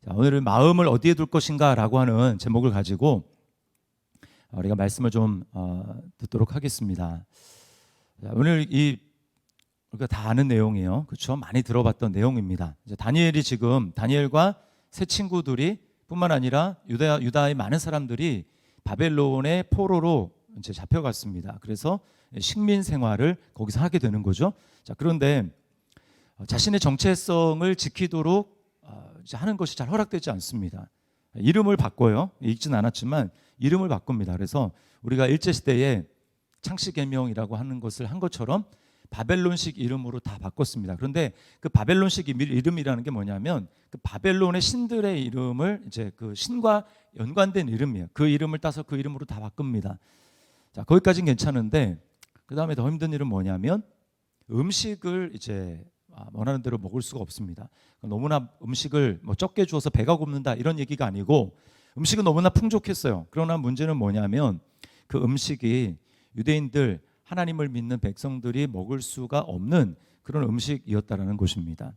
자, 오늘은 마음을 어디에 둘 것인가 라고 하는 제목을 가지고 우리가 말씀을 좀 듣도록 하겠습니다. 자, 오늘 우리가 다 아는 내용이에요. 그렇죠? 많이 들어봤던 내용입니다. 이제 다니엘과 세 친구들이 뿐만 아니라 유다의 많은 사람들이 바벨론의 포로로 이제 잡혀갔습니다. 그래서 식민 생활을 거기서 하게 되는 거죠. 자, 그런데 자신의 정체성을 지키도록 하는 것이 잘 허락되지 않습니다. 이름을 바꿔요. 읽진 않았지만 이름을 바꿉니다. 그래서 우리가 일제시대에 창씨개명이라고 하는 것을 한 것처럼 바벨론식 이름으로 다 바꿨습니다. 그런데 그 바벨론식 이름이라는 게 뭐냐면 그 바벨론의 신들의 이름을 이제 그 신과 연관된 이름이에요. 그 이름을 따서 그 이름으로 다 바꿉니다. 자, 거기까지는 괜찮은데 그 다음에 더 힘든 일은 뭐냐면 음식을 이제 원하는 대로 먹을 수가 없습니다. 너무나 음식을 적게 주어서 배가 고픈다 이런 얘기가 아니고 음식은 너무나 풍족했어요. 그러나 문제는 뭐냐면 그 음식이 유대인들 하나님을 믿는 백성들이 먹을 수가 없는 그런 음식이었다라는 것입니다.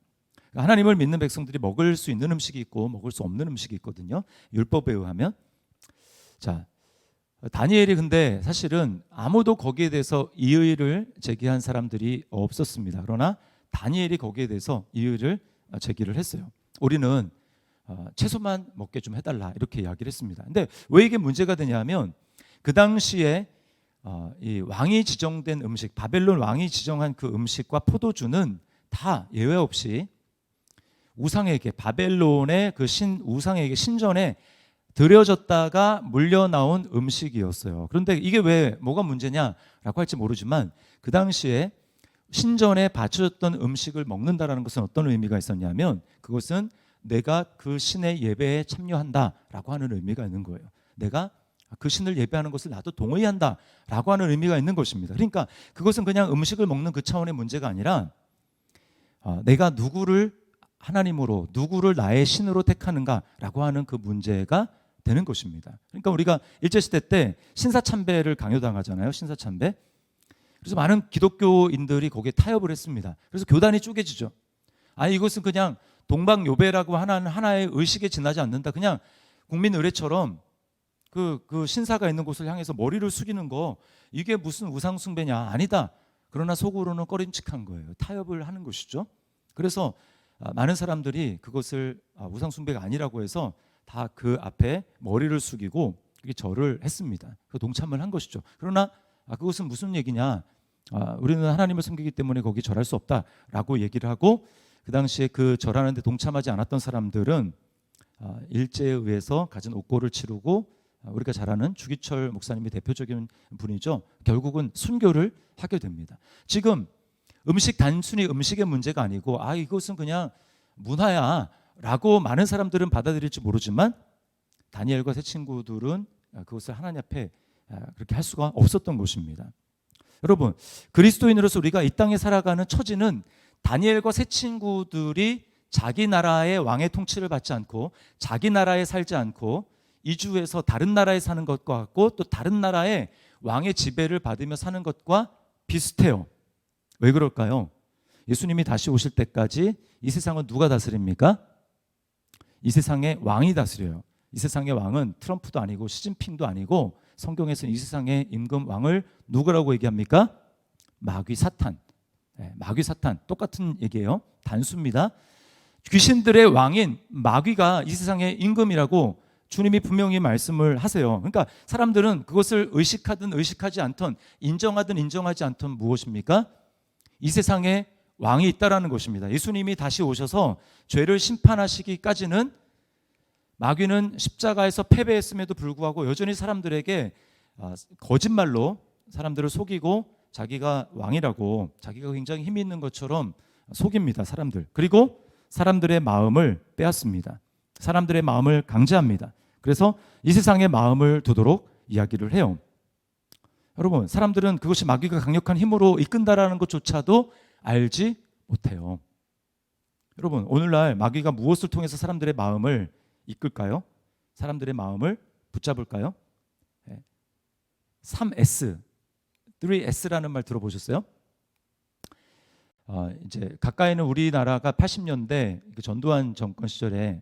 하나님을 믿는 백성들이 먹을 수 있는 음식이 있고 먹을 수 없는 음식이 있거든요. 율법에 의하면. 자, 다니엘이 근데 사실은 아무도 거기에 대해서 이의를 제기한 사람들이 없었습니다. 그러나 다니엘이 거기에 대해서 이의를 제기를 했어요. 우리는 채소만 먹게 좀 해달라 이렇게 이야기를 했습니다. 근데 왜 이게 문제가 되냐면 그 당시에 이 왕이 지정된 음식, 바벨론 왕이 지정한 그 음식과 포도주는 다 예외 없이 우상에게, 바벨론의 그 우상에게 신전에 드려졌다가 물려나온 음식이었어요. 그런데 이게 왜 뭐가 문제냐라고 할지 모르지만 그 당시에 신전에 바쳐졌던 음식을 먹는다라는 것은 어떤 의미가 있었냐면 그것은 내가 그 신의 예배에 참여한다라고 하는 의미가 있는 거예요. 내가 그 신을 예배하는 것을 나도 동의한다라고 하는 의미가 있는 것입니다. 그러니까 그것은 그냥 음식을 먹는 그 차원의 문제가 아니라 내가 누구를 하나님으로, 누구를 나의 신으로 택하는가라고 하는 그 문제가 되는 것입니다. 그러니까 우리가 일제시대 때 신사참배를 강요당하잖아요. 신사참배. 그래서 많은 기독교인들이 거기에 타협을 했습니다. 그래서 교단이 쪼개지죠. 이것은 그냥 동방요배라고 하는 하나의 의식에 지나지 않는다. 그냥 국민 의례처럼 그 신사가 있는 곳을 향해서 머리를 숙이는 거 이게 무슨 우상 숭배냐? 아니다. 그러나 속으로는 꺼림칙한 거예요. 타협을 하는 것이죠. 그래서 많은 사람들이 그것을 우상 숭배가 아니라고 해서 다 그 앞에 머리를 숙이고 절을 했습니다. 동참을 한 것이죠. 그러나 그것은 무슨 얘기냐? 우리는 하나님을 섬기기 때문에 거기 절할 수 없다라고 얘기를 하고 그 당시에 그 절하는데 동참하지 않았던 사람들은 일제에 의해서 가진 옥고를 치르고 우리가 잘 아는 주기철 목사님이 대표적인 분이죠. 결국은 순교를 하게 됩니다. 지금 단순히 음식의 문제가 아니고 이것은 그냥 문화야 라고 많은 사람들은 받아들일지 모르지만 다니엘과 세 친구들은 그것을 하나님 앞에 그렇게 할 수가 없었던 것입니다. 여러분, 그리스도인으로서 우리가 이 땅에 살아가는 처지는 다니엘과 세 친구들이 자기 나라의 왕의 통치를 받지 않고 자기 나라에 살지 않고 이주해서 다른 나라에 사는 것과 같고 또 다른 나라의 왕의 지배를 받으며 사는 것과 비슷해요. 왜 그럴까요? 예수님이 다시 오실 때까지 이 세상은 누가 다스립니까? 이 세상의 왕이 다스려요. 이 세상의 왕은 트럼프도 아니고 시진핑도 아니고 성경에서는 이 세상의 임금 왕을 누구라고 얘기합니까? 마귀 사탄. 마귀 사탄. 똑같은 얘기예요. 단수입니다. 귀신들의 왕인 마귀가 이 세상의 임금이라고 주님이 분명히 말씀을 하세요. 그러니까 사람들은 그것을 의식하든 의식하지 않든 인정하든 인정하지 않든 무엇입니까? 이 세상에 왕이 있다라는 것입니다. 예수님이 다시 오셔서 죄를 심판하시기까지는 마귀는 십자가에서 패배했음에도 불구하고 여전히 사람들에게 거짓말로 사람들을 속이고 자기가 왕이라고 자기가 굉장히 힘이 있는 것처럼 속입니다. 사람들. 그리고 사람들의 마음을 빼앗습니다. 사람들의 마음을 강제합니다. 그래서 이 세상의 마음을 두도록 이야기를 해요. 여러분, 사람들은 그것이 마귀가 강력한 힘으로 이끈다라는 것조차도 알지 못해요. 여러분, 오늘날 마귀가 무엇을 통해서 사람들의 마음을 이끌까요? 사람들의 마음을 붙잡을까요? 3S, 3S라는 말 들어보셨어요? 이제 가까이는 우리나라가 80년대 전두환 정권 시절에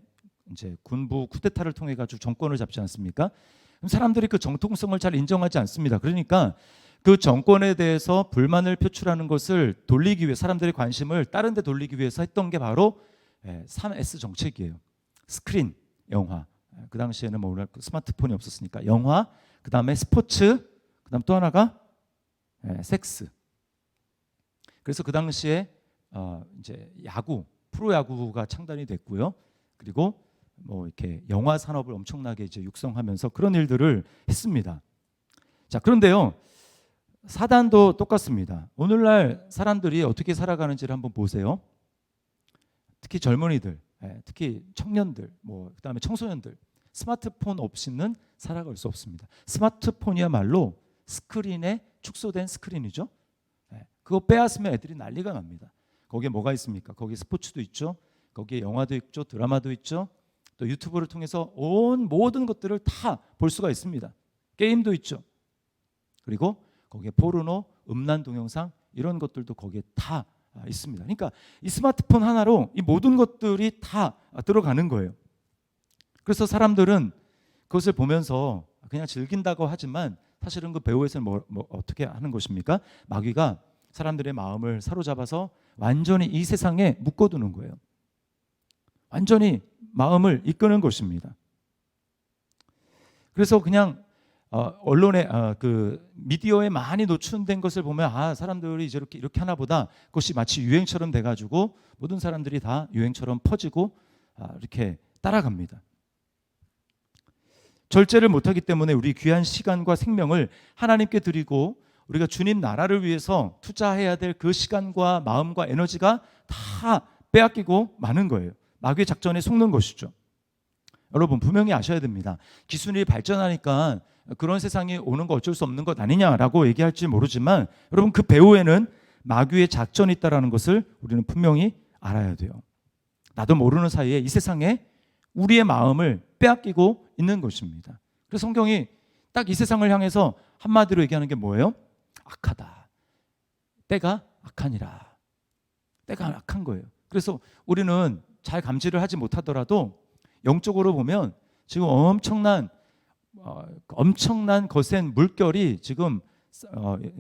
이제 군부 쿠데타를 통해 가지고 정권을 잡지 않습니까? 그럼 사람들이 그 정통성을 잘 인정하지 않습니다. 그러니까 그 정권에 대해서 불만을 표출하는 것을 돌리기 위해 사람들의 관심을 다른 데 돌리기 위해서 했던 게 바로 3S 정책이에요. 스크린, 영화. 그 당시에는 뭐 스마트폰이 없었으니까 영화, 그다음에 스포츠, 그다음 또 하나가 섹스. 그래서 그 당시에 이제 야구, 프로야구가 창단이 됐고요. 그리고 뭐 이렇게 영화 산업을 엄청나게 이제 육성하면서 그런 일들을 했습니다. 자, 그런데요. 사단도 똑같습니다. 오늘날 사람들이 어떻게 살아가는지를 한번 보세요. 특히 젊은이들, 특히 청년들, 뭐 그다음에 청소년들, 스마트폰 없이는 살아갈 수 없습니다. 스마트폰이야말로 스크린에 축소된 스크린이죠. 그거 빼앗으면 애들이 난리가 납니다. 거기에 뭐가 있습니까? 거기에 스포츠도 있죠. 거기에 영화도 있죠. 드라마도 있죠. 또 유튜브를 통해서 온 모든 것들을 다 볼 수가 있습니다. 게임도 있죠. 그리고 거기에 포르노, 음란 동영상 이런 것들도 거기에 다 있습니다. 그러니까 이 스마트폰 하나로 이 모든 것들이 다 들어가는 거예요. 그래서 사람들은 그것을 보면서 그냥 즐긴다고 하지만 사실은 그 배후에서는 뭐 어떻게 하는 것입니까? 마귀가 사람들의 마음을 사로잡아서 완전히 이 세상에 묶어두는 거예요. 완전히 마음을 이끄는 것입니다. 그래서 그냥 언론에 그 미디어에 많이 노출된 것을 보면 사람들이 이제 이렇게 하나 보다 그것이 마치 유행처럼 돼가지고 모든 사람들이 다 유행처럼 퍼지고 이렇게 따라갑니다. 절제를 못하기 때문에 우리 귀한 시간과 생명을 하나님께 드리고 우리가 주님 나라를 위해서 투자해야 될 그 시간과 마음과 에너지가 다 빼앗기고 마는 거예요. 마귀의 작전에 속는 것이죠. 여러분 분명히 아셔야 됩니다. 기술이 발전하니까 그런 세상이 오는 거 어쩔 수 없는 것 아니냐라고 얘기할지 모르지만 여러분 그 배후에는 마귀의 작전이 있다는 것을 우리는 분명히 알아야 돼요. 나도 모르는 사이에 이 세상에 우리의 마음을 빼앗기고 있는 것입니다. 그래서 성경이 딱 이 세상을 향해서 한마디로 얘기하는 게 뭐예요? 악하다. 때가 악하니라. 때가 악한 거예요. 그래서 우리는 잘 감지를 하지 못하더라도 영적으로 보면 지금 엄청난 거센 물결이 지금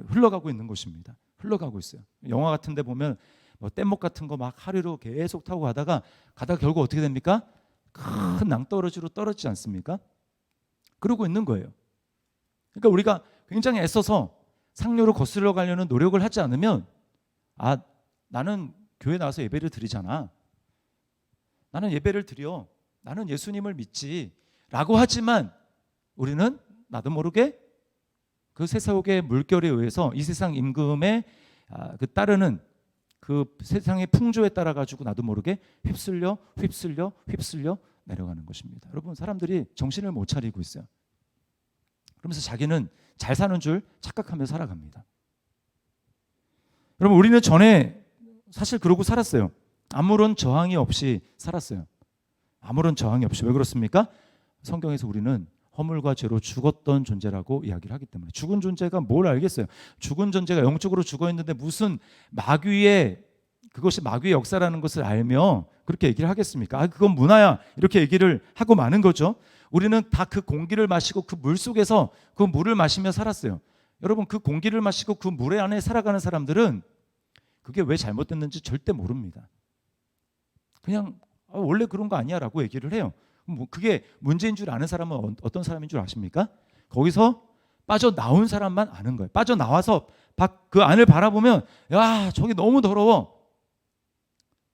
흘러가고 있는 것입니다. 흘러가고 있어요. 영화 같은 데 보면 뭐 뗏목 같은 거 막 하류로 계속 타고 가다가 결국 어떻게 됩니까? 큰 낭떠러지로 떨어지지 않습니까? 그러고 있는 거예요. 그러니까 우리가 굉장히 애써서 상류로 거슬러 가려는 노력을 하지 않으면 나는 교회 나와서 예배를 드리잖아. 나는 예배를 드려. 나는 예수님을 믿지 라고 하지만 우리는 나도 모르게 그 세속의 물결에 의해서 이 세상 임금에 따르는 그 세상의 풍조에 따라 가지고 나도 모르게 휩쓸려 내려가는 것입니다. 여러분 사람들이 정신을 못 차리고 있어요. 그러면서 자기는 잘 사는 줄 착각하며 살아갑니다. 여러분 우리는 전에 사실 그러고 살았어요. 아무런 저항이 없이 살았어요. 아무런 저항이 없이. 왜 그렇습니까? 성경에서 우리는 허물과 죄로 죽었던 존재라고 이야기를 하기 때문에. 죽은 존재가 뭘 알겠어요? 죽은 존재가 영적으로 죽어 있는데 무슨 그것이 마귀의 역사라는 것을 알며 그렇게 얘기를 하겠습니까? 그건 문화야. 이렇게 얘기를 하고 마는 거죠. 우리는 다 그 공기를 마시고 그 물 속에서 그 물을 마시며 살았어요. 여러분 그 공기를 마시고 그 물 안에 살아가는 사람들은 그게 왜 잘못됐는지 절대 모릅니다. 그냥 원래 그런 거 아니야 라고 얘기를 해요. 그게 문제인 줄 아는 사람은 어떤 사람인 줄 아십니까? 거기서 빠져나온 사람만 아는 거예요. 빠져나와서 그 안을 바라보면 저기 너무 더러워.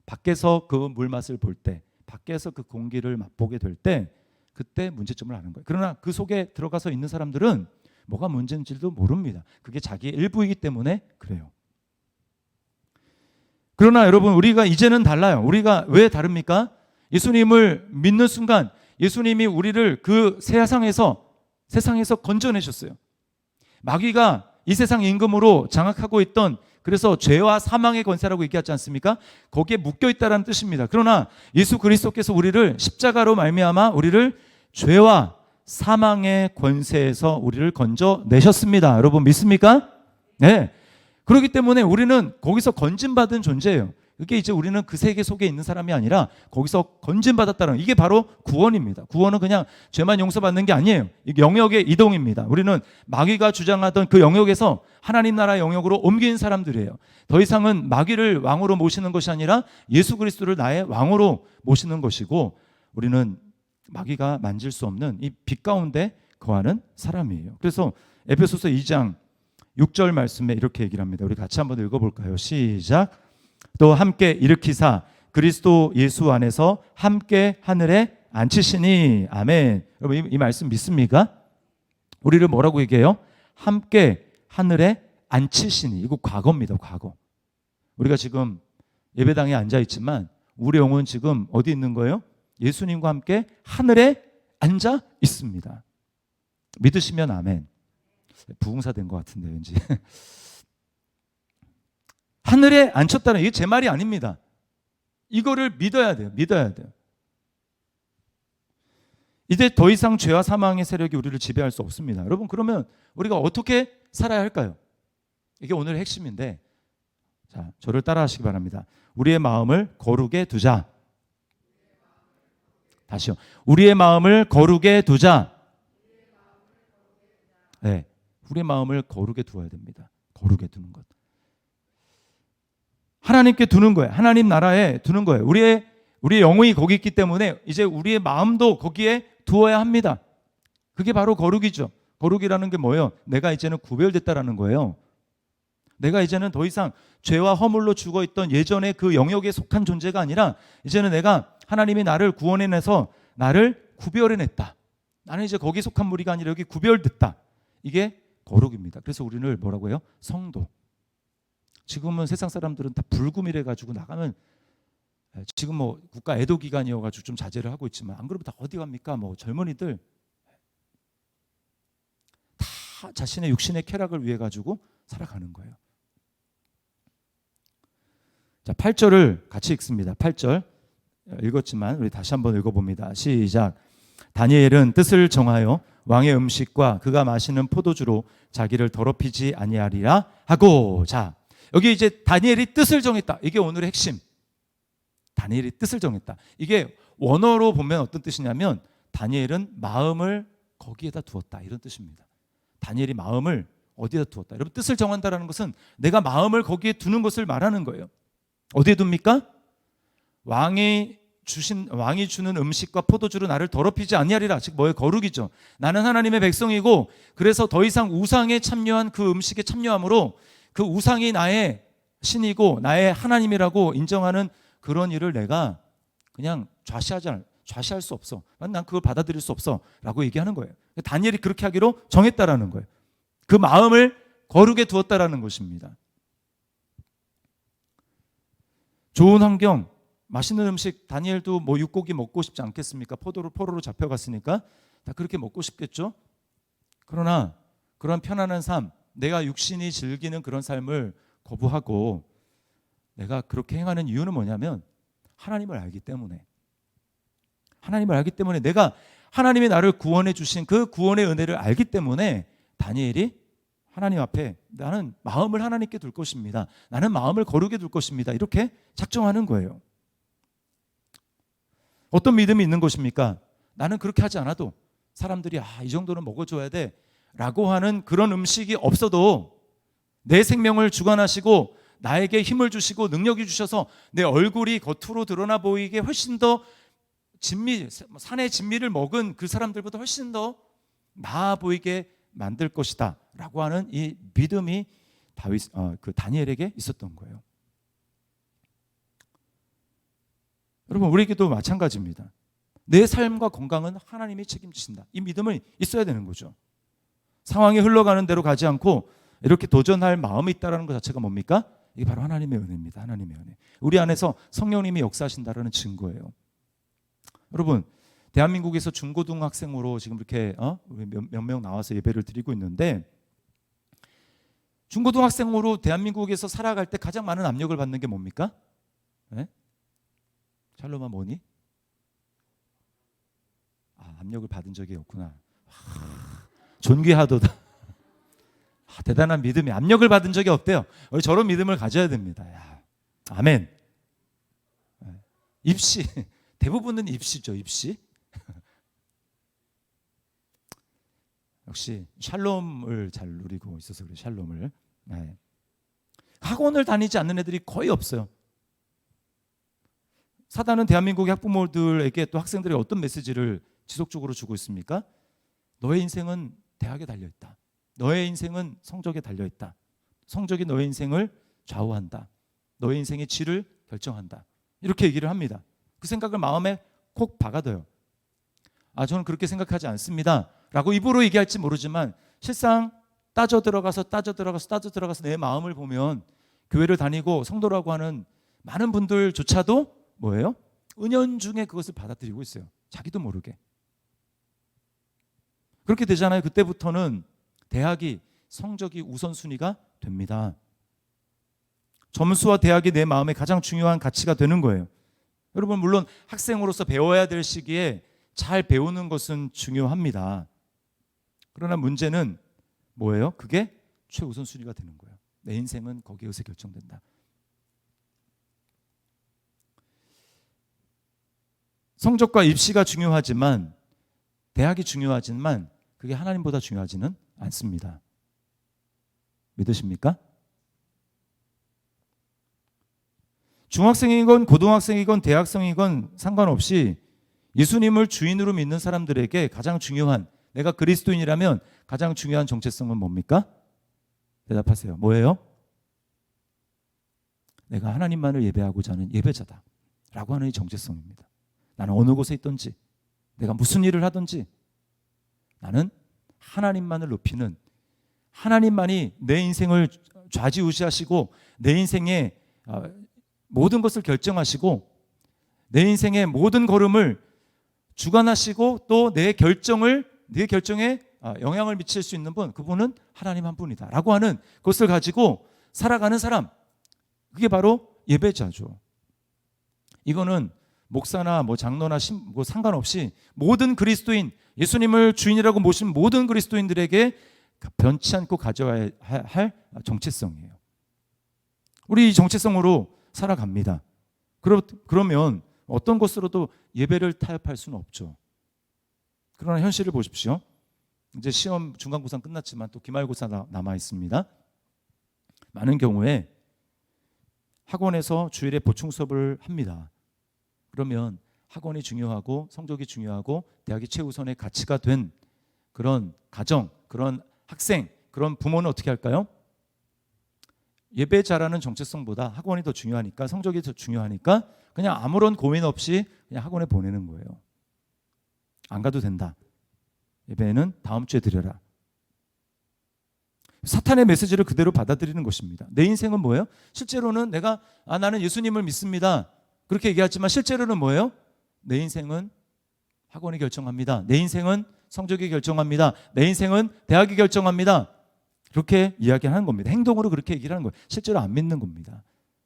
밖에서 그 물맛을 볼 때, 밖에서 그 공기를 맛보게 될 때 그때 문제점을 아는 거예요. 그러나 그 속에 들어가서 있는 사람들은 뭐가 문제인지도 모릅니다. 그게 자기의 일부이기 때문에 그래요. 그러나 여러분 우리가 이제는 달라요. 우리가 왜 다릅니까? 예수님을 믿는 순간 예수님이 우리를 그 세상에서 건져내셨어요. 마귀가 이 세상 임금으로 장악하고 있던, 그래서 죄와 사망의 권세라고 얘기하지 않습니까? 거기에 묶여있다는 뜻입니다. 그러나 예수 그리스도께서 우리를 십자가로 말미암아 우리를 죄와 사망의 권세에서 우리를 건져내셨습니다. 여러분 믿습니까? 네. 그렇기 때문에 우리는 거기서 건진받은 존재예요. 그게 이제 우리는 그 세계 속에 있는 사람이 아니라 거기서 건진받았다는, 이게 바로 구원입니다. 구원은 그냥 죄만 용서받는 게 아니에요. 이게 영역의 이동입니다. 우리는 마귀가 주장하던 그 영역에서 하나님 나라 영역으로 옮긴 사람들이에요. 더 이상은 마귀를 왕으로 모시는 것이 아니라 예수 그리스도를 나의 왕으로 모시는 것이고, 우리는 마귀가 만질 수 없는 이 빛 가운데 거하는 사람이에요. 그래서 에베소서 2장 6절 말씀에 이렇게 얘기를 합니다. 우리 같이 한번 읽어볼까요? 시작. 또 함께 일으키사 그리스도 예수 안에서 함께 하늘에 앉히시니. 아멘. 여러분 이 말씀 믿습니까? 우리를 뭐라고 얘기해요? 함께 하늘에 앉히시니. 이거 과거입니다. 과거. 우리가 지금 예배당에 앉아 있지만 우리 영혼은 지금 어디 있는 거예요? 예수님과 함께 하늘에 앉아 있습니다. 믿으시면 아멘. 부흥사 된 것 같은데 왠지. 하늘에 앉혔다는, 이게 제 말이 아닙니다. 이거를 믿어야 돼요. 믿어야 돼요. 이제 더 이상 죄와 사망의 세력이 우리를 지배할 수 없습니다. 여러분, 그러면 우리가 어떻게 살아야 할까요? 이게 오늘 핵심인데, 자, 저를 따라 하시기 바랍니다. 우리의 마음을 거룩에 두자. 다시요. 우리의 마음을 거룩에 두자. 네, 우리의 마음을 거룩에 두어야 됩니다. 거룩에 두는 것. 하나님께 두는 거예요. 하나님 나라에 두는 거예요. 우리의 영혼이 거기 있기 때문에 이제 우리의 마음도 거기에 두어야 합니다. 그게 바로 거룩이죠. 거룩이라는 게 뭐예요? 내가 이제는 구별됐다라는 거예요. 내가 이제는 더 이상 죄와 허물로 죽어있던 예전의 그 영역에 속한 존재가 아니라 이제는 내가, 하나님이 나를 구원해내서 나를 구별해냈다. 나는 이제 거기 속한 무리가 아니라 여기 구별됐다. 이게 거룩입니다. 그래서 우리를 뭐라고 해요? 성도. 지금은 세상 사람들은 다 불금이래 가지고 나가면, 지금 뭐 국가 애도 기간이어 가지고 좀 자제를 하고 있지만 안 그러면 다 어디 갑니까? 뭐 젊은이들 다 자신의 육신의 쾌락을 위해 가지고 살아가는 거예요. 자, 8절을 같이 읽습니다. 8절 읽었지만 우리 다시 한번 읽어봅니다. 시작. 다니엘은 뜻을 정하여 왕의 음식과 그가 마시는 포도주로 자기를 더럽히지 아니하리라 하고. 자, 여기 이제 다니엘이 뜻을 정했다. 이게 오늘의 핵심. 다니엘이 뜻을 정했다. 이게 원어로 보면 어떤 뜻이냐면, 다니엘은 마음을 거기에다 두었다, 이런 뜻입니다. 다니엘이 마음을 어디에다 두었다. 여러분, 뜻을 정한다라는 것은 내가 마음을 거기에 두는 것을 말하는 거예요. 어디에 둡니까? 왕이 주는 음식과 포도주로 나를 더럽히지 아니하리라. 즉 뭐예요? 거룩이죠. 나는 하나님의 백성이고, 그래서 더 이상 우상에 참여한 그 음식에 참여함으로 그 우상이 나의 신이고 나의 하나님이라고 인정하는 그런 일을 내가 그냥 좌시할 수 없어. 난 그걸 받아들일 수 없어 라고 얘기하는 거예요. 다니엘이 그렇게 하기로 정했다라는 거예요. 그 마음을 거룩에 두었다라는 것입니다. 좋은 환경, 맛있는 음식, 다니엘도 뭐 육고기 먹고 싶지 않겠습니까? 포로로 잡혀갔으니까 다 그렇게 먹고 싶겠죠. 그러나 그런 편안한 삶, 내가 육신이 즐기는 그런 삶을 거부하고 내가 그렇게 행하는 이유는 뭐냐면, 하나님을 알기 때문에. 하나님을 알기 때문에, 내가 하나님이 나를 구원해 주신 그 구원의 은혜를 알기 때문에 다니엘이 하나님 앞에 나는 마음을 하나님께 둘 것입니다. 나는 마음을 거룩에 둘 것입니다. 이렇게 작정하는 거예요. 어떤 믿음이 있는 것입니까? 나는 그렇게 하지 않아도 사람들이 이 정도는 먹어줘야 돼 라고 하는 그런 음식이 없어도 내 생명을 주관하시고 나에게 힘을 주시고 능력이 주셔서 내 얼굴이 겉으로 드러나 보이게 훨씬 더 산의 진미를 먹은 그 사람들보다 훨씬 더 나아 보이게 만들 것이다 라고 하는 이 믿음이 다니엘에게 있었던 거예요. 여러분, 우리에게도 마찬가지입니다. 내 삶과 건강은 하나님이 책임지신다. 이 믿음은 있어야 되는 거죠. 상황이 흘러가는 대로 가지 않고 이렇게 도전할 마음이 있다는 것 자체가 뭡니까? 이게 바로 하나님의 은혜입니다. 하나님의 은혜. 우리 안에서 성령님이 역사하신다는 증거예요. 여러분, 대한민국에서 중고등학생으로 지금 이렇게 몇 명 나와서 예배를 드리고 있는데, 중고등학생으로 대한민국에서 살아갈 때 가장 많은 압력을 받는 게 뭡니까? 네? 샬롬아 뭐니? 압력을 받은 적이 없구나. 존귀하도다. 대단한 믿음이, 압력을 받은 적이 없대요. 저런 믿음을 가져야 됩니다. 아멘. 입시. 대부분은 입시죠. 입시. 역시 샬롬을 잘 누리고 있어서 그래요. 샬롬을. 네. 학원을 다니지 않는 애들이 거의 없어요. 사단은 대한민국의 학부모들에게 또 학생들에게 어떤 메시지를 지속적으로 주고 있습니까? 너의 인생은 대학에 달려있다. 너의 인생은 성적에 달려있다. 성적이 너의 인생을 좌우한다. 너의 인생의 질을 결정한다. 이렇게 얘기를 합니다. 그 생각을 마음에 콕 박아둬요. 저는 그렇게 생각하지 않습니다 라고 입으로 얘기할지 모르지만 실상 따져 들어가서 내 마음을 보면 교회를 다니고 성도라고 하는 많은 분들조차도 뭐예요? 은연중에 그것을 받아들이고 있어요. 자기도 모르게. 그렇게 되잖아요. 그때부터는 대학이 성적이 우선순위가 됩니다. 점수와 대학이 내 마음에 가장 중요한 가치가 되는 거예요. 여러분, 물론 학생으로서 배워야 될 시기에 잘 배우는 것은 중요합니다. 그러나 문제는 뭐예요? 그게 최우선순위가 되는 거예요. 내 인생은 거기에서 결정된다. 성적과 입시가 중요하지만, 대학이 중요하지만 그게 하나님보다 중요하지는 않습니다. 믿으십니까? 중학생이건 고등학생이건 대학생이건 상관없이 예수님을 주인으로 믿는 사람들에게 가장 중요한, 내가 그리스도인이라면 가장 중요한 정체성은 뭡니까? 대답하세요. 뭐예요? 내가 하나님만을 예배하고자 하는 예배자다 라고 하는 이 정체성입니다. 나는 어느 곳에 있든지, 내가 무슨 일을 하든지 나는 하나님만을 높이는, 하나님만이 내 인생을 좌지우지하시고 내 인생의 모든 것을 결정하시고 내 인생의 모든 걸음을 주관하시고 또 내 결정에 영향을 미칠 수 있는 분, 그분은 하나님 한 분이다 라고 하는 것을 가지고 살아가는 사람, 그게 바로 예배자죠. 이거는 목사나 장로나 상관없이 모든 그리스도인, 예수님을 주인이라고 모신 모든 그리스도인들에게 변치 않고 가져야 할 정체성이에요. 우리 이 정체성으로 살아갑니다. 그러면 어떤 것으로도 예배를 타협할 수는 없죠. 그러나 현실을 보십시오. 이제 시험 중간고사 끝났지만 또 기말고사 남아 있습니다. 많은 경우에 학원에서 주일에 보충 수업을 합니다. 그러면 학원이 중요하고 성적이 중요하고 대학이 최우선의 가치가 된 그런 가정, 그런 학생, 그런 부모는 어떻게 할까요? 예배자라는 정체성보다 학원이 더 중요하니까, 성적이 더 중요하니까 그냥 아무런 고민 없이 그냥 학원에 보내는 거예요. 안 가도 된다. 예배는 다음 주에 드려라. 사탄의 메시지를 그대로 받아들이는 것입니다. 내 인생은 뭐예요? 실제로는 나는 예수님을 믿습니다 그렇게 얘기하지만 실제로는 뭐예요? 내 인생은 학원이 결정합니다. 내 인생은 성적이 결정합니다. 내 인생은 대학이 결정합니다. 그렇게 이야기하는 겁니다. 행동으로 그렇게 얘기를 하는 거예요. 실제로 안 믿는 겁니다.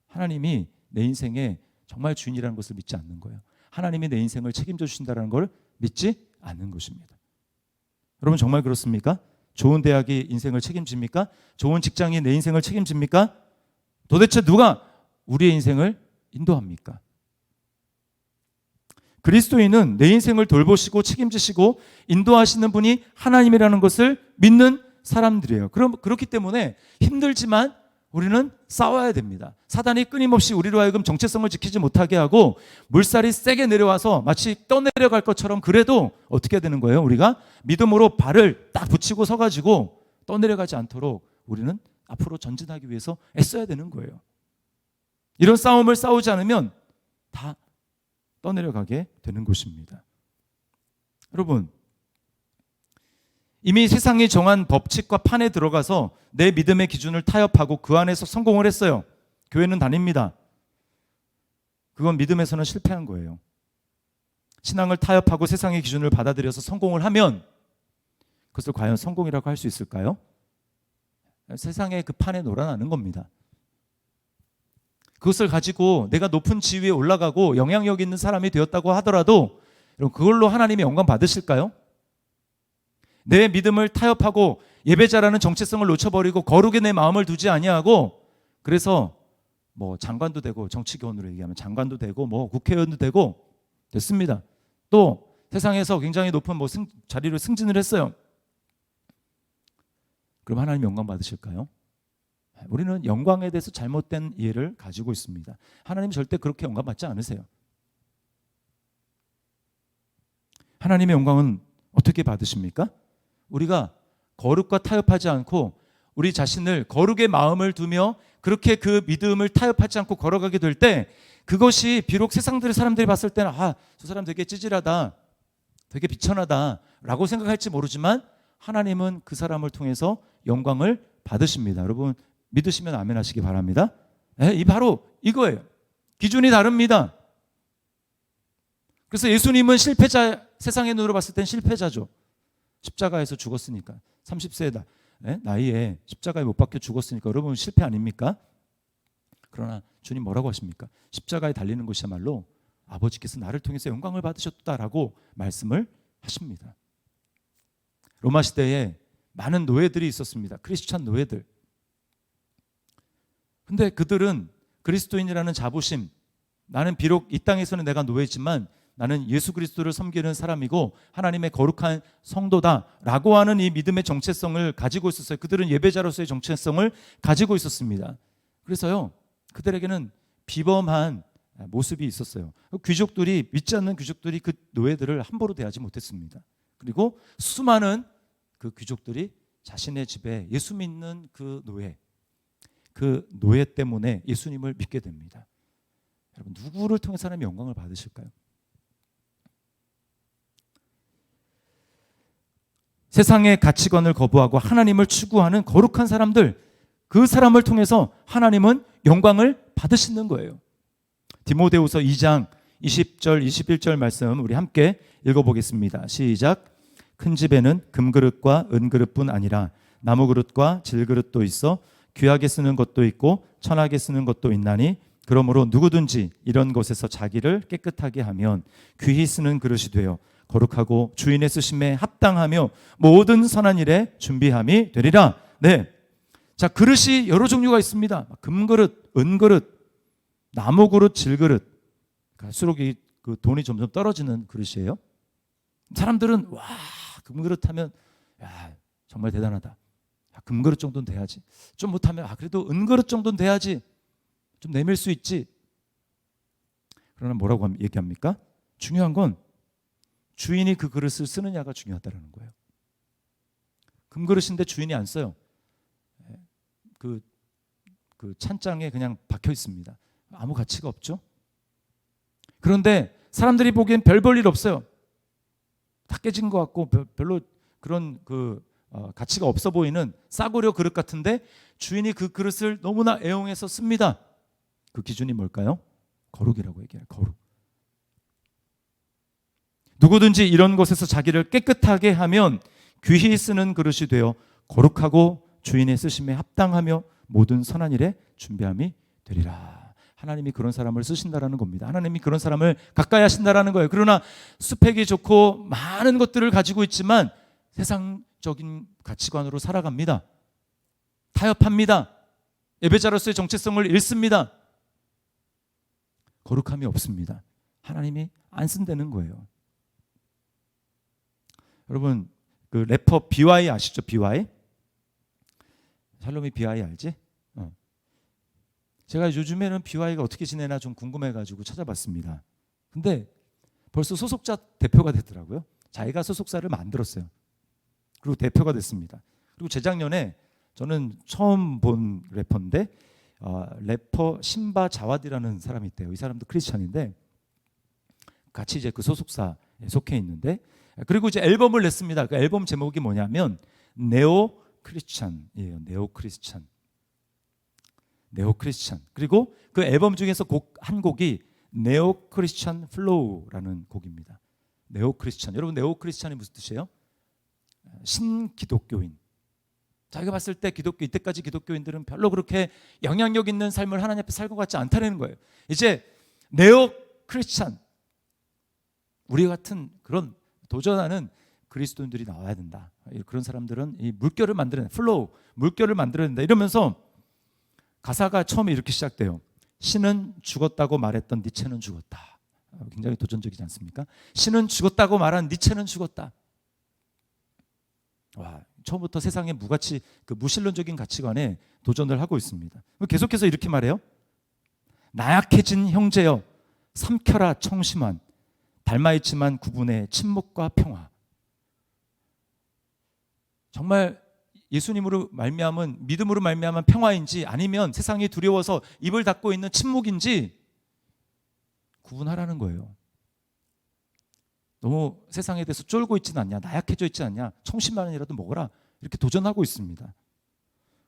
하나님이 내 인생의 정말 주인이라는 것을 믿지 않는 거예요. 하나님이 내 인생을 책임져 주신다는 걸 믿지 않는 것입니다. 여러분, 정말 그렇습니까? 좋은 대학이 인생을 책임집니까? 좋은 직장이 내 인생을 책임집니까? 도대체 누가 우리의 인생을 인도합니까? 그리스도인은 내 인생을 돌보시고 책임지시고 인도하시는 분이 하나님이라는 것을 믿는 사람들이에요. 그렇기 때문에 힘들지만 우리는 싸워야 됩니다. 사단이 끊임없이 우리로 하여금 정체성을 지키지 못하게 하고 물살이 세게 내려와서 마치 떠내려갈 것처럼, 그래도 어떻게 되는 거예요? 우리가 믿음으로 발을 딱 붙이고 서가지고 떠내려가지 않도록 우리는 앞으로 전진하기 위해서 애써야 되는 거예요. 이런 싸움을 싸우지 않으면 다 떠내려가게 되는 것입니다. 여러분, 이미 세상이 정한 법칙과 판에 들어가서 내 믿음의 기준을 타협하고 그 안에서 성공을 했어요. 교회는 다닙니다. 그건 믿음에서는 실패한 거예요. 신앙을 타협하고 세상의 기준을 받아들여서 성공을 하면 그것을 과연 성공이라고 할 수 있을까요? 세상의 그 판에 놀아나는 겁니다. 그것을 가지고 내가 높은 지위에 올라가고 영향력 있는 사람이 되었다고 하더라도 그걸로 하나님이 영광 받으실까요? 내 믿음을 타협하고 예배자라는 정체성을 놓쳐버리고 거룩에 내 마음을 두지 아니하고 그래서 뭐 장관도 되고, 정치교원으로 얘기하면 장관도 되고, 뭐 국회의원도 되고 됐습니다. 또 세상에서 굉장히 높은 뭐 자리로 승진을 했어요. 그럼 하나님 영광 받으실까요? 우리는 영광에 대해서 잘못된 이해를 가지고 있습니다. 하나님 절대 그렇게 영광 받지 않으세요. 하나님의 영광은 어떻게 받으십니까? 우리가 거룩과 타협하지 않고 우리 자신을 거룩의 마음을 두며 그렇게 그 믿음을 타협하지 않고 걸어가게 될 때, 그것이 비록 세상들의 사람들이 봤을 때는 저 사람 되게 찌질하다, 되게 비천하다 라고 생각할지 모르지만 하나님은 그 사람을 통해서 영광을 받으십니다. 여러분 믿으시면 아멘 하시기 바랍니다. 바로 이거예요. 기준이 다릅니다. 그래서 예수님은 실패자, 세상의 눈으로 봤을 땐 실패자죠. 십자가에서 죽었으니까, 30세 나이에 십자가에 못 박혀 죽었으니까 여러분 실패 아닙니까? 그러나 주님 뭐라고 하십니까? 십자가에 달리는 것이야말로 아버지께서 나를 통해서 영광을 받으셨다라고 말씀을 하십니다. 로마 시대에 많은 노예들이 있었습니다. 크리스찬 노예들. 근데 그들은 그리스도인이라는 자부심, 나는 비록 이 땅에서는 내가 노예지만 나는 예수 그리스도를 섬기는 사람이고 하나님의 거룩한 성도다라고 하는 이 믿음의 정체성을 가지고 있었어요. 그들은 예배자로서의 정체성을 가지고 있었습니다. 그래서요, 그들에게는 비범한 모습이 있었어요. 귀족들이, 믿지 않는 귀족들이 그 노예들을 함부로 대하지 못했습니다. 그리고 수많은 그 귀족들이 자신의 집에 예수 믿는 그 노예 때문에 예수님을 믿게 됩니다. 여러분, 누구를 통해서 하나님의 영광을 받으실까요? 세상의 가치관을 거부하고 하나님을 추구하는 거룩한 사람들, 그 사람을 통해서 하나님은 영광을 받으시는 거예요. 디모데후서 2장 20절 21절 말씀 우리 함께 읽어보겠습니다. 시작. 큰 집에는 금그릇과 은그릇뿐 아니라 나무그릇과 질그릇도 있어 귀하게 쓰는 것도 있고 천하게 쓰는 것도 있나니, 그러므로 누구든지 이런 것에서 자기를 깨끗하게 하면 귀히 쓰는 그릇이 되어 거룩하고 주인의 쓰심에 합당하며 모든 선한 일에 준비함이 되리라. 네. 자, 그릇이 여러 종류가 있습니다. 금그릇, 은그릇, 나무그릇, 질그릇. 갈수록 그 돈이 점점 떨어지는 그릇이에요. 사람들은 금그릇 하면 정말 대단하다. 금그릇 정도는 돼야지. 좀 못하면 그래도 은그릇 정도는 돼야지. 좀 내밀 수 있지. 그러나 뭐라고 얘기합니까? 중요한 건 주인이 그 그릇을 쓰느냐가 중요하다는 거예요. 금그릇인데 주인이 안 써요. 그 찬장에 그냥 박혀 있습니다. 아무 가치가 없죠. 그런데 사람들이 보기엔 별 볼 일 없어요. 다 깨진 것 같고 별로 그런 가치가 없어 보이는 싸구려 그릇 같은데 주인이 그 그릇을 너무나 애용해서 씁니다. 그 기준이 뭘까요? 거룩이라고 얘기해요. 거룩. 누구든지 이런 것에서 자기를 깨끗하게 하면 귀히 쓰는 그릇이 되어 거룩하고 주인의 쓰심에 합당하며 모든 선한 일에 준비함이 되리라. 하나님이 그런 사람을 쓰신다라는 겁니다. 하나님이 그런 사람을 가까이 하신다라는 거예요. 그러나 스펙이 좋고 많은 것들을 가지고 있지만 세상적인 가치관으로 살아갑니다. 타협합니다. 예배자로서의 정체성을 잃습니다. 거룩함이 없습니다. 하나님이 안 쓴다는 거예요. 여러분, 그 래퍼 BY 아시죠? BY? 샬롬이 BY 알지? 제가 요즘에는 BY가 어떻게 지내나 좀 궁금해가지고 찾아봤습니다. 근데 벌써 소속사 대표가 됐더라고요. 자기가 소속사를 만들었어요. 그리고 대표가 됐습니다. 그리고 재작년에 저는 처음 본 래퍼인데 래퍼 신바 자와디라는 사람이 있대요. 이 사람도 크리스찬인데 같이 이제 그 소속사에 속해 있는데, 그리고 이제 앨범을 냈습니다. 그 앨범 제목이 뭐냐면 네오 크리스찬이에요. 네오 크리스찬. 그리고 그 앨범 중에서 한 곡이 네오 크리스찬 플로우라는 곡입니다. 네오 크리스찬. 여러분, 네오 크리스찬이 무슨 뜻이에요? 신기독교인. 자기가 봤을 때 이때까지 기독교인들은 별로 그렇게 영향력 있는 삶을 하나님 앞에 살고 같지 않다는 거예요. 이제 네오 크리스찬, 우리 같은 그런 도전하는 그리스도인들이 나와야 된다. 그런 사람들은 이 물결을 만들어낸다. 플로우, 물결을 만들어낸다. 이러면서 가사가 처음에 이렇게 시작돼요. 신은 죽었다고 말했던 니체는 죽었다. 굉장히 도전적이지 않습니까? 신은 죽었다고 말한 니체는 죽었다. 와, 처음부터 세상의 무가치, 그 무신론적인 가치관에 도전을 하고 있습니다. 계속해서 이렇게 말해요. 나약해진 형제여 삼켜라 청심환, 닮아있지만 구분의 침묵과 평화. 정말 예수님으로 말미암은, 믿음으로 말미암은 평화인지 아니면 세상이 두려워서 입을 닫고 있는 침묵인지 구분하라는 거예요. 너무 세상에 대해서 쫄고 있지는 않냐, 나약해져 있지 않냐, 청심환이라도 먹어라, 이렇게 도전하고 있습니다.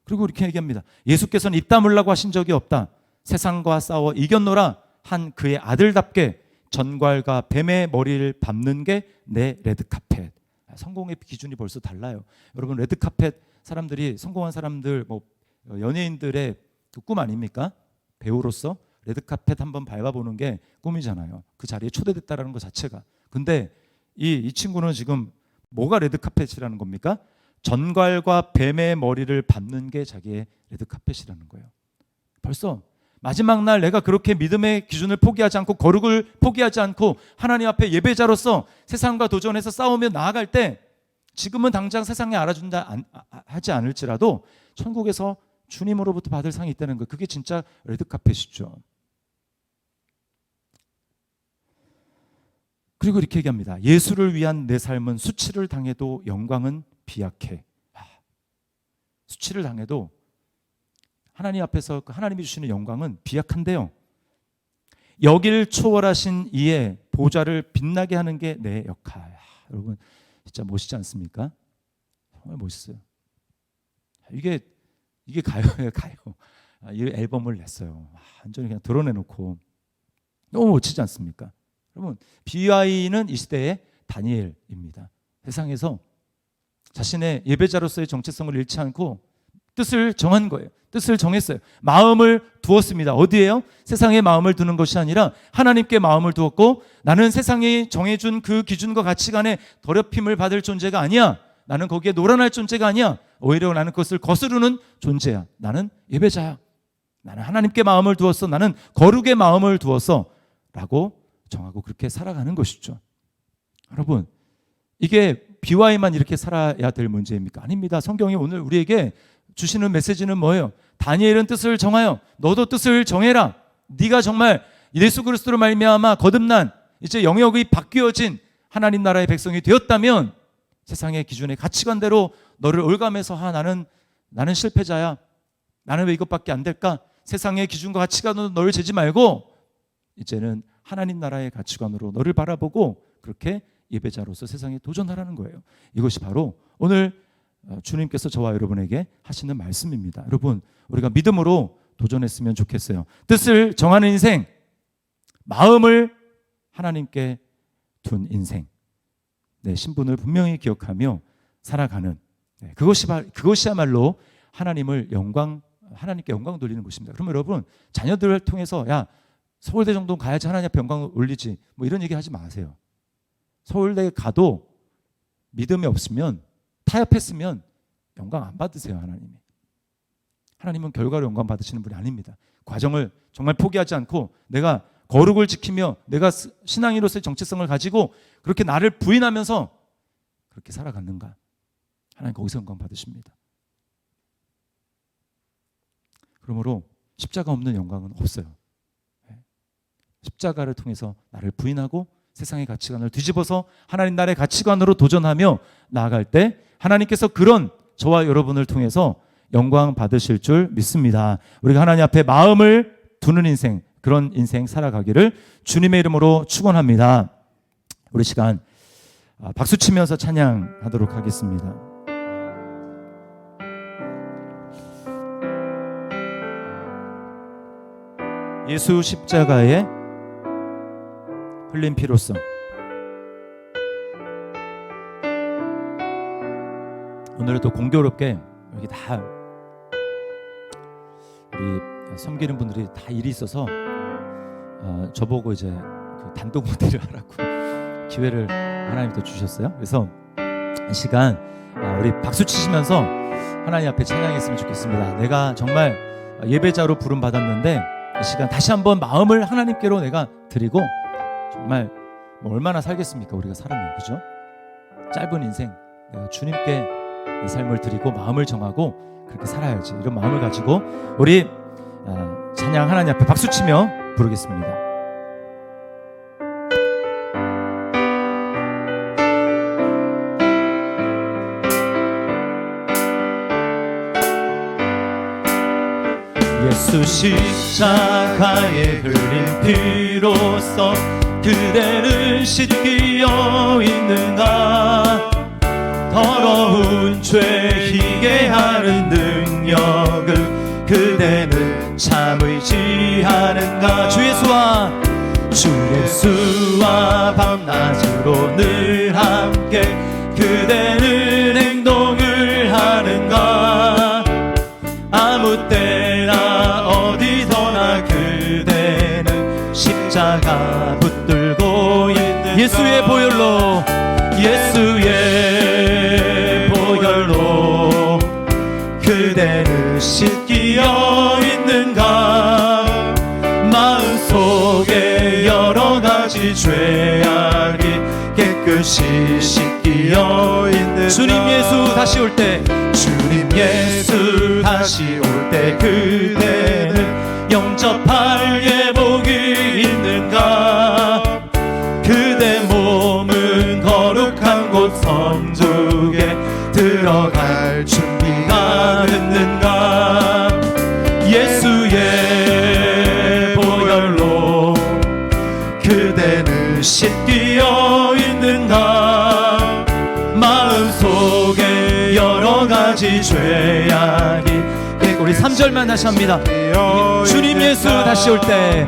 그리고 이렇게 얘기합니다. 예수께서는 입 다물라고 하신 적이 없다. 세상과 싸워 이겼노라 한 그의 아들답게 전갈과 뱀의 머리를 밟는 게 내 레드카펫. 성공의 기준이 벌써 달라요. 여러분, 레드카펫 사람들이, 성공한 사람들, 뭐 연예인들의 그 꿈 아닙니까? 배우로서 레드카펫 한번 밟아보는 게 꿈이잖아요. 그 자리에 초대됐다라는 것 자체가. 근데 이 친구는 지금 뭐가 레드카펫이라는 겁니까? 전갈과 뱀의 머리를 밟는 게 자기의 레드카펫이라는 거예요. 벌써 마지막 날 내가 그렇게 믿음의 기준을 포기하지 않고, 거룩을 포기하지 않고 하나님 앞에 예배자로서 세상과 도전해서 싸우며 나아갈 때, 지금은 당장 세상에 알아준다 하지 않을지라도 천국에서 주님으로부터 받을 상이 있다는 거, 그게 진짜 레드카펫이죠. 그리고 이렇게 얘기합니다. 예수를 위한 내 삶은 수치를 당해도 영광은 비약해. 수치를 당해도 하나님 앞에서 하나님이 주시는 영광은 비약한데요. 여길 초월하신 이의 보좌를 빛나게 하는 게 내 역할. 여러분, 진짜 멋있지 않습니까? 정말 멋있어요. 이게 가요예요, 가요. 이 앨범을 냈어요. 완전히 그냥 드러내놓고 너무 멋지지 않습니까? 여러분, BY는 이 시대의 다니엘입니다. 세상에서 자신의 예배자로서의 정체성을 잃지 않고 뜻을 정한 거예요. 뜻을 정했어요. 마음을 두었습니다. 어디에요? 세상에 마음을 두는 것이 아니라 하나님께 마음을 두었고, 나는 세상이 정해준 그 기준과 가치관에 더럽힘을 받을 존재가 아니야. 나는 거기에 노란할 존재가 아니야. 오히려 나는 그것을 거스르는 존재야. 나는 예배자야. 나는 하나님께 마음을 두었어. 나는 거룩의 마음을 두었어. 라고 정하고 그렇게 살아가는 것이죠. 여러분, 이게 BY만 이렇게 살아야 될 문제입니까? 아닙니다. 성경이 오늘 우리에게 주시는 메시지는 뭐예요? 다니엘은 뜻을 정하여 너도 뜻을 정해라. 네가 정말 예수 그리스도로 말미암아 거듭난, 이제 영역이 바뀌어진 하나님 나라의 백성이 되었다면 세상의 기준의 가치관대로 너를 올가매서 나는 실패자야, 나는 왜 이것밖에 안 될까? 세상의 기준과 가치관으로 너를 재지 말고 이제는 하나님 나라의 가치관으로 너를 바라보고 그렇게 예배자로서 세상에 도전하라는 거예요. 이것이 바로 오늘 주님께서 저와 여러분에게 하시는 말씀입니다. 여러분, 우리가 믿음으로 도전했으면 좋겠어요. 뜻을 정하는 인생, 마음을 하나님께 둔 인생, 내 신분을 분명히 기억하며 살아가는, 그것이야말로 하나님께 영광 돌리는 것입니다. 그러면 여러분, 자녀들을 통해서 야, 서울대 정도 가야지 하나님 앞에 영광을 올리지, 뭐 이런 얘기 하지 마세요. 서울대 가도 믿음이 없으면, 타협했으면 영광 안 받으세요. 하나님은 결과로 영광 받으시는 분이 아닙니다. 과정을 정말 포기하지 않고 내가 거룩을 지키며 내가 신앙인으로서의 정체성을 가지고 그렇게 나를 부인하면서 그렇게 살아갔는가, 하나님 거기서 영광 받으십니다. 그러므로 십자가 없는 영광은 없어요. 십자가를 통해서 나를 부인하고 세상의 가치관을 뒤집어서 하나님 나라의 가치관으로 도전하며 나아갈 때 하나님께서 그런 저와 여러분을 통해서 영광 받으실 줄 믿습니다. 우리가 하나님 앞에 마음을 두는 인생, 그런 인생 살아가기를 주님의 이름으로 축원합니다. 우리 시간 박수 치면서 찬양하도록 하겠습니다. 예수 십자가에 흘린 피로써 오늘도 공교롭게 여기 다 우리 섬기는 분들이 다 일이 있어서 저보고 이제 그 단독 무대를 하라고 기회를 하나님 또 주셨어요. 그래서 이 시간 우리 박수 치시면서 하나님 앞에 찬양했으면 좋겠습니다. 내가 정말 예배자로 부름 받았는데 이 시간 다시 한번 마음을 하나님께로 내가 드리고, 정말 뭐 얼마나 살겠습니까? 우리가 사람이, 그죠? 짧은 인생 내가 주님께 내 삶을 드리고 마음을 정하고 그렇게 살아야지, 이런 마음을 가지고 우리 찬양 하나님 앞에 박수치며 부르겠습니다. 예수 십자가에 흘린 피로써 그대를 씻기어 있는가? 더러운 죄 희게 하는 능력을 그대는 참 의지하는가? 주 예수와 밤낮으로 늘 함께 그대는 행동을 하는가? 아무 때나 어디서나 그대는 십자가 붙들고 있는 예수의 보혈로, 예수의 보혈로 그대는 씻기어 있는가? 마음속에 여러 가지 죄악이 깨끗이 씻기어 있는가? 주님 예수 다시 올 때, 주님 예수 다시 올 때 그대는 영접할 예복이 있는가? 그대 몸은 거룩한 곳 성중에 들어갈 준비가 됐는가? 예수의 보혈로 그대는 씻기어 있는가? 마음속에 여러 가지 죄악이, 우리 3절만 다시 합니다. 주님 예수 다시 올 때,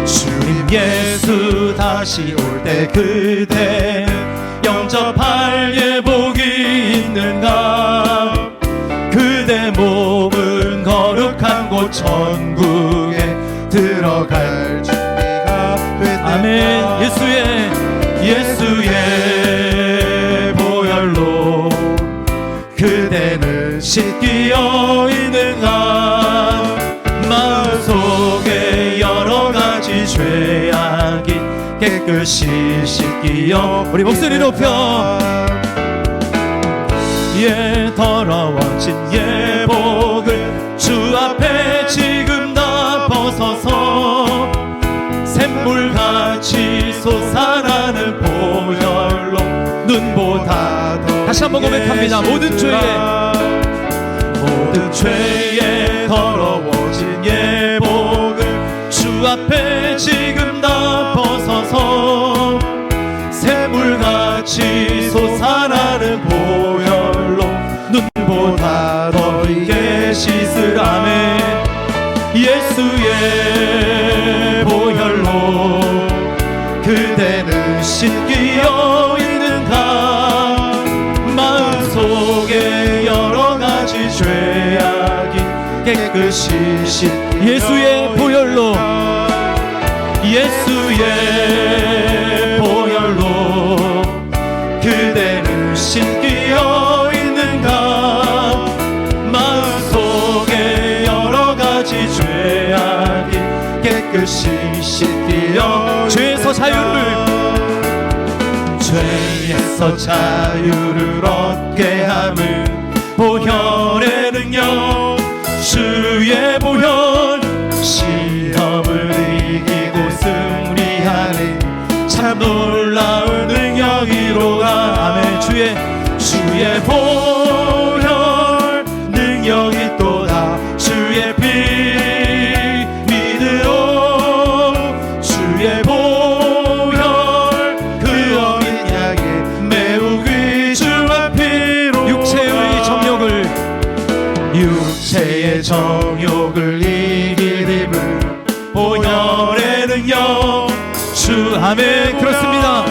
주님 예수 다시 올 때 그대는 영접할 예복이 있는가? 그대 몸은 거룩한 곳 천국에 들어갈 준비가 됐는가? 아멘. 예수의 보혈로 그대는 씻기어 있는가? 마음속에 여러 가지 죄악이 깨끗이 씻기어, 우리 목소리 높여, 더러워진 예복을 주 앞에 지금 다 벗어서 샘물같이 솟아나는 보혈로 눈보다 더 다시 한번 고백합니다. 모든 죄에 더러워진 예복을 주 앞에 지금 다 벗어서 샘물같이 솟아나는 보혈로 눈보다 더 익게 씻으라네. 예수의 보혈로 그대는 씻기어 있는가? 마음속에 여러 가지 죄악이 깨끗이 씻기어, 예수의 보혈로, 예수의 보혈로 그대는 씻기어 있는가? 마음속에 여러 가지 죄악이 깨끗이 씻기어, 죄에서 자유를 얻게 함을 보혈의 능력, 주의 보혈 시험을 이기고 승리하는 참 놀라운 능력이로다. 아멘. 주의 보혈 능력이 또다. 주의 피 믿으로 주의 보혈 그 어린 양의 매우 귀중한 피로 육체의 정욕을 이기림을 보혈의 능력 주. 아멘. 그렇습니다.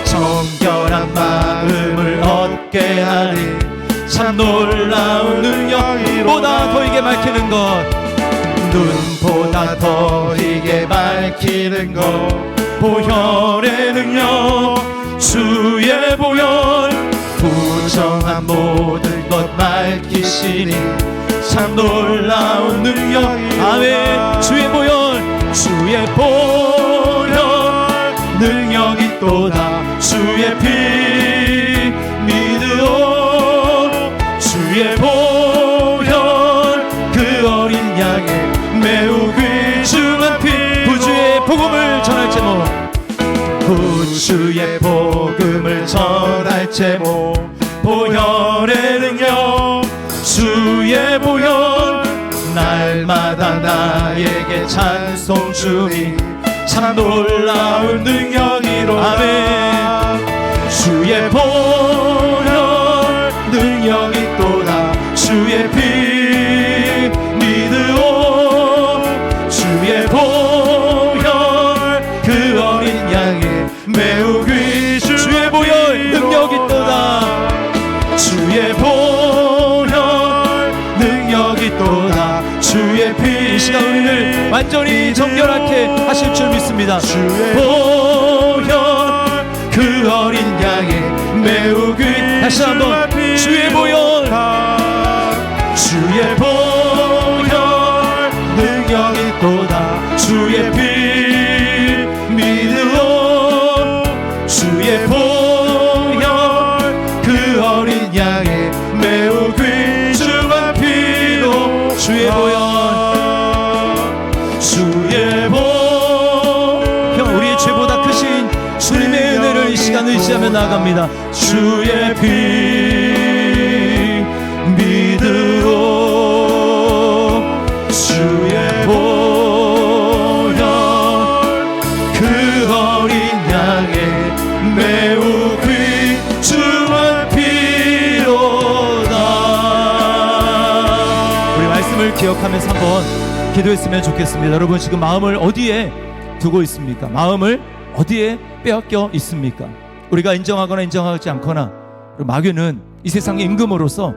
정결한 마음을 얻게 하니 참 놀라운 능력보다 더 이게 밝히는 것, 눈보다 더 이게 밝히는 것, 보혈의 능력, 주의 보혈 부정한 모든 것 밝히시니 참 놀라운 능력. 아멘. 주의 보혈 주의 보혈 능력 있도다. 주의 피 믿으오. 주의 보혈 그 어린 양의 매우 귀중한 피. 구주의 복음을 전할 제목, 구주의 복음을 전할 제목. 보혈의 능력, 주의 보혈 날마다 나에게 찬송 주니 참 놀라운 능력이로. 아멘. 주의 보혈 능력 있도다. 주의 피 믿으오. 주의 보혈 그 어린 양의 매우 귀중. 주의 보혈 능력 있도다. 주의 보혈 능력 있도다. 주의 피. 이 시간 우리를 완전히 정결하게 하실 줄 믿습니다. 주의 보혈 그 어린 양의 매우 귀. 다시 한번 주의 보혈. 주의 보혈 능력 있도다. 주의 피 믿으오. 주의 보혈 그 어린 양의 매우 귀중한 피로. 주의 보혈, 주의 보혈. 우리의 죄보다 크신 주님의 은혜를 이 시간 의지하며 나아갑니다. 주의 피 믿으오. 주의 보혈 그 어린 양의 매우 귀중한 피로다. 우리 말씀을 기억하면서 한번 기도했으면 좋겠습니다. 여러분 지금 마음을 어디에 두고 있습니까? 마음을 어디에 빼앗겨 있습니까? 우리가 인정하거나 인정하지 않거나, 마귀는 이 세상의 임금으로서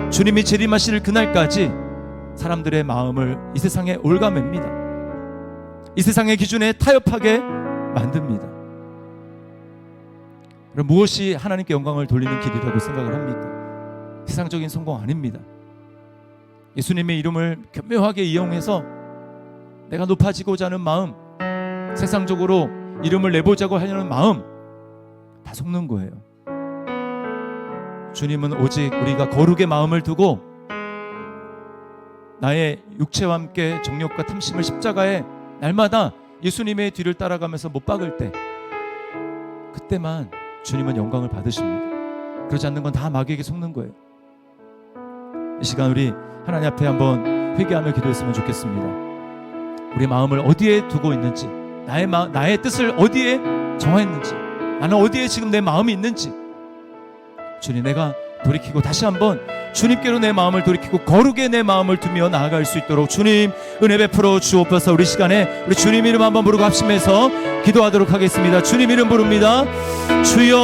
주님이 재림하실 그날까지 사람들의 마음을 이 세상에 올가맵니다. 이 세상의 기준에 타협하게 만듭니다. 그럼 무엇이 하나님께 영광을 돌리는 길이라고 생각을 합니까? 세상적인 성공 아닙니다. 예수님의 이름을 교묘하게 이용해서 내가 높아지고자 하는 마음, 세상적으로 이름을 내보자고 하려는 마음, 다 속는 거예요. 주님은 오직 우리가 거룩의 마음을 두고 나의 육체와 함께 정욕과 탐심을 십자가에 날마다 예수님의 뒤를 따라가면서 못 박을 때, 그때만 주님은 영광을 받으십니다. 그렇지 않는 건 다 마귀에게 속는 거예요. 이 시간 우리 하나님 앞에 한번 회개하며 기도했으면 좋겠습니다. 우리 마음을 어디에 두고 있는지, 나의 뜻을 어디에 정했는지, 나는 어디에 지금 내 마음이 있는지, 주님 내가 돌이키고 다시 한번 주님께로 내 마음을 돌이키고 거룩에 내 마음을 두며 나아갈 수 있도록 주님 은혜 베풀어 주옵소서. 우리 시간에 우리 주님 이름 한번 부르고 합심해서 기도하도록 하겠습니다. 주님 이름 부릅니다. 주여